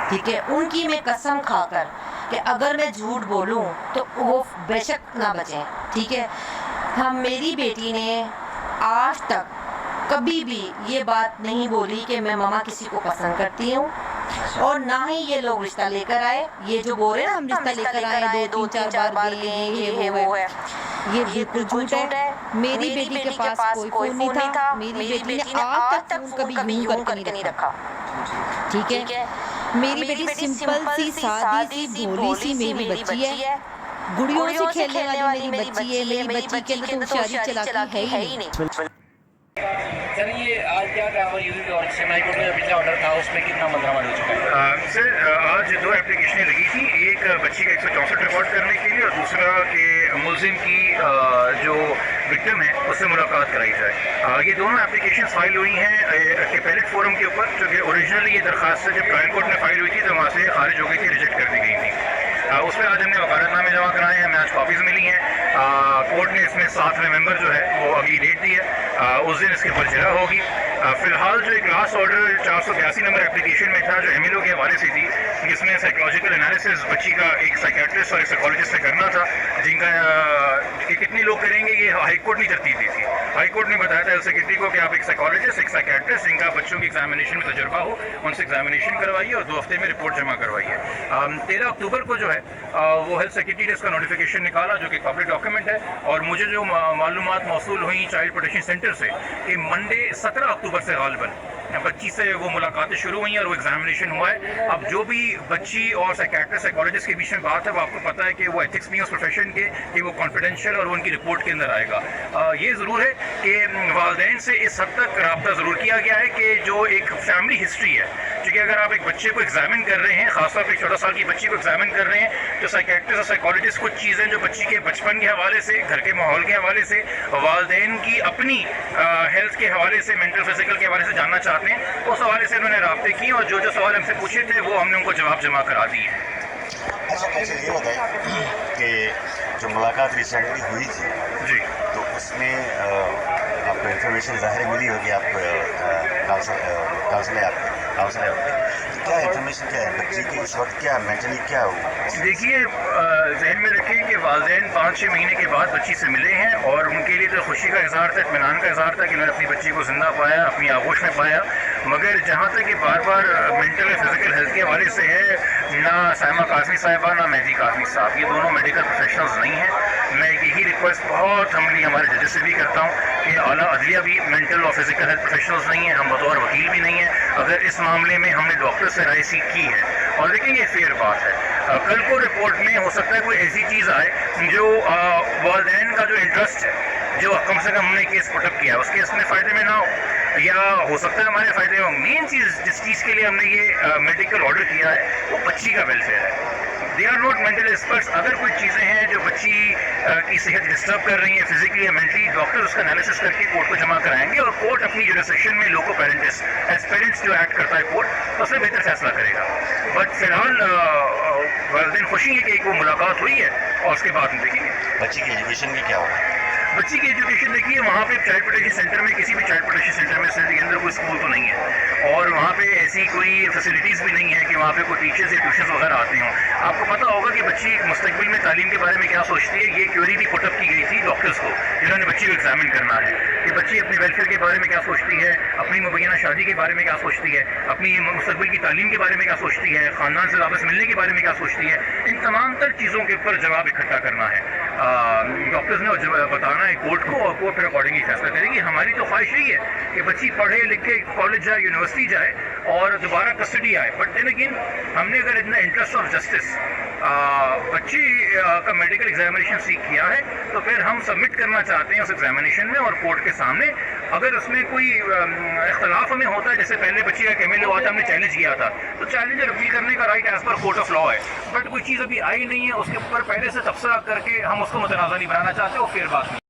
ٹھیک ہے، ان کی میں قسم کھا کر کہ اگر میں جھوٹ بولوں تو وہ بے شک نہ بچیں. ٹھیک ہے، میری بیٹی نے آج تک کبھی بھی یہ بات نہیں بولی کہ میں ماما کسی کو پسند کرتی ہوں، اور نہ ہی یہ لوگ رشتہ لے کر آئے. یہ جو بول رہے ہیں ہم رشتہ لے کر آئے، دو تین چار بار گئے، یہ ہے وہ ہے، یہ بالکل جھوٹ ہے. میری بیٹی کے پاس کوئی فون نہیں تھا. میری بیٹی نے آج تک فون کبھی یوں کر کے نہیں رکھا. ٹھیک ہے، میری بیٹی سمپل سی سادی سی بھولی سی میری بچی ہے، گڑیوں سے کھیلنے والی میری بچی ہے. میری بچی کے اندر تو ہوشیاری چلاکی ہے ہی نہیں. سر یہ آج کیا کارروائی ہوئی اور سیمائی کورٹ میں پچھلا آرڈر تھا اس میں کتنا مقدمہ ہو چکا ہے؟ سر آج دو اپلیکیشنیں لگی تھیں، ایک بچی کا 164 ریکارڈ کرنے کے لیے اور دوسرا کہ ملزم کی جو وکٹم ہے اس سے ملاقات کرائی جائے. یہ دونوں اپلیکیشن فائل ہوئی ہیں اپیلیٹ فورم کے اوپر، جو کہ اوریجنلی یہ درخواست جب ٹرائل کورٹ میں فائل ہوئی تھی تو وہاں سے خارج ہو گئی تھی، ریجیکٹ کر دی گئی تھی. اس میں آج ہم نے وکالت نامے جمع کرائے ہیں، ہمیں آج کاپیز ملی ہیں. کورٹ نے اس میں 7ویں ممبر جو ہے وہ اگلی ڈیٹ دی ہے، اس دن اس کے اوپر جرا ہوگی. فی الحال جو ایک لاسٹ آرڈر 482 نمبر اپلیکیشن میں تھا جو ایم ایل او کے حوالے سے تھی، جس میں سائیکولوجیکل انالیسز بچی کا ایک سائیکیٹرسٹ اور ایک سائیکالوجسٹ سے کرنا تھا، جن کا کہ کتنے لوگ کریں گے یہ ہائی کورٹ نے ترتیب دی تھی. ہائی کورٹ نے بتایا تھا سیکرٹری کو کہ آپ ایک سائیکالوجسٹ ایک سائیکیٹرسٹ جن کا بچوں کی ایگزامینیشن میں تجربہ ہو ان سے ایگزامینیشن کروائیے اور 2 ہفتے میں رپورٹ جمع کروائیے. 13 اکتوبر کو جو ہے وہ ہیلتھ سیکرٹری نے اس کا نوٹیفیکیشن نکالا جو کہ پبلک ڈاکیومنٹ ہے، اور مجھے جو معلومات موصول ہوئیں چائلڈ پروٹیکشن سینٹر سے کہ منڈے 17 اکتوبر سے غالباً بچی سے وہ ملاقاتیں شروع ہوئی ہیں اور وہ ایگزامینیشن ہوا ہے. اب جو بھی بچی اور سائیکیٹرسٹ سائیکالوجسٹ کے بیچ میں بات ہے وہ آپ کو پتہ ہے کہ وہ ایتھکس بھی ہے اس پروفیشن کے کہ وہ کانفیڈینشیل اور وہ ان کی رپورٹ کے اندر آئے گا. یہ ضرور ہے کہ والدین سے اس حد تک رابطہ ضرور کیا گیا ہے کہ جو ایک فیملی ہسٹری ہے، کیونکہ اگر آپ ایک بچے کو ایگزامن کر رہے ہیں، خاص طور پہ 14 سال کی بچی کو ایگزامن کر رہے ہیں، تو سائیکیٹرسٹ اور سائیکالوجسٹ کچھ چیزیں جو بچی کے بچپن کے حوالے سے، گھر کے ماحول کے حوالے سے، والدین کی اپنی ہیلتھ کے حوالے سے، مینٹل فزیکل کے حوالے سے جاننا چاہتے ہیں، اس حوالے سے انہوں نے رابطے کیے اور جو سوال ہم سے پوچھے تھے وہ ہم نے ان کو جواب جمع کرا دیے. اچھا یہ بتائیں کہ جو ملاقات ریسنٹلی ہوئی تھی جی، تو اس میں آپ کو انفارمیشن ظاہر ملی ہوگی، آپ کاؤنسلر آپ کے کیا انفارمیشن کیا ہے بچی کی اس وقت، کیا مینٹلی کیا ہو؟ دیکھیے ذہن میں رکھیں کہ والدین 5-6 مہینے کے بعد بچی سے ملے ہیں اور ان کے لیے تو خوشی کا اظہار تھا، اطمینان کا اظہار تھا کہ انہوں نے اپنی بچی کو زندہ پایا، اپنی آغوش میں پایا. مگر جہاں تک کہ بار بار مینٹل اور فزیکل ہیلتھ کے حوالے سے ہے، نہ سائمہ قاسمی صاحبہ نہ مہدی قاسمی صاحب یہ دونوں میڈیکل پروفیشنلز نہیں ہیں. میں یہی ریکویسٹ بہت ہملی ہمارے ججز سے بھی کرتا ہوں کہ اعلیٰ عدلیہ بھی مینٹل اور فزیکل ہیلتھ پروفیشنلز نہیں ہیں، ہم بطور وکیل بھی نہیں ہیں. اگر اس معاملے میں ہم نے ڈاکٹر سے رائے سیکھ کی ہے اور دیکھیں یہ فیئر بات ہے، کل کو رپورٹ میں ہو سکتا ہے کوئی ایسی چیز آئے جو والدین کا جو انٹرسٹ ہے، جو کم سے کم ہم نے کیس پٹ اپ کیا اس کے اس میں فائدے میں نہ ہو، یا ہو سکتا ہے ہمارے فائدے ہوں. مین چیز جس چیز کے لیے ہم نے یہ میڈیکل آرڈر کیا ہے وہ بچی کا ویلفیئر ہے. They are not mental experts. اگر کوئی چیزیں ہیں جو بچی کی صحت ڈسٹرب کر رہی ہیں فزیکلی یا مینٹلی، ڈاکٹر اس کا انالیسس کر کے کورٹ کو جمع کرائیں گے اور کورٹ اپنی جورسڈکشن میں لوکو پیرنٹس ایز پیرنٹس جو ایکٹ کرتا ہے کورٹ اس میں بہتر فیصلہ کرے گا. بٹ فی الحال والدین خوشی ہے کہ ایک وہ ملاقات ہوئی ہے اور اس کے بعد ہم دیکھیں گے بچی کی ایجوکیشن کی کیا ہوگا. بچی کی ایجوکیشن دیکھیے وہاں پہ چائلڈ پروٹیکشن سینٹر میں کسی بھی چائلڈ پروٹیکشن سینٹر میں سٹی کے اندر کوئی اسکول تو نہیں ہے اور وہاں پہ ایسی کوئی فیسلٹیز بھی نہیں ہے کہ وہاں پہ کوئی ٹیچرز یا ٹیوشنز وغیرہ آتے ہوں. آپ کو پتہ ہوگا کہ بچی مستقبل میں تعلیم کے بارے میں کیا سوچتی ہے. یہ کیوری بھی پٹ اپ کی گئی تھی ڈاکٹرز کو جنہوں نے بچی کو ایگزامن کرنا ہے کہ بچی اپنے ویلفیئر کے بارے میں کیا سوچتی ہے، اپنی مبینہ شادی کے بارے میں کیا سوچتی ہے، اپنی مستقبل کی تعلیم کے بارے میں کیا سوچتی ہے، خاندان سے واپس ملنے کے بارے میں کیا سوچتی ہے. ان تمام تر چیزوں کے اوپر جواب اکٹھا کرنا ہے ڈاکٹرز نے بتانا ہے کورٹ کو اور کورٹ پھر اکارڈنگلی فیصلہ کرے گی. ہماری تو خواہش یہی ہے کہ بچی پڑھے لکھے کالج جائے، یونیورسٹی جائے اور دوبارہ کسٹڈی آئے. بٹ دین اگین ہم نے اگر اتنا انٹرسٹ آف جسٹس بچی کا میڈیکل ایگزامینیشن سیکھ کیا ہے تو پھر ہم سبمٹ کرنا چاہتے ہیں اس ایگزامینیشن میں اور کورٹ کے سامنے. اگر اس میں کوئی اختلاف ہمیں ہوتا ہے، جیسے پہلے بچی کا کیمل ہوا تھا ہم نے چیلنج کیا تھا، تو چیلنج اپیل کرنے کا right as per court of law ہے. بٹ کوئی چیز ابھی آئی نہیں ہے اس کے اوپر پہلے سے تبصرہ کر کے ہم اس کو متنازع نہیں بنانا چاہتے، وہ پھر بات نہیں.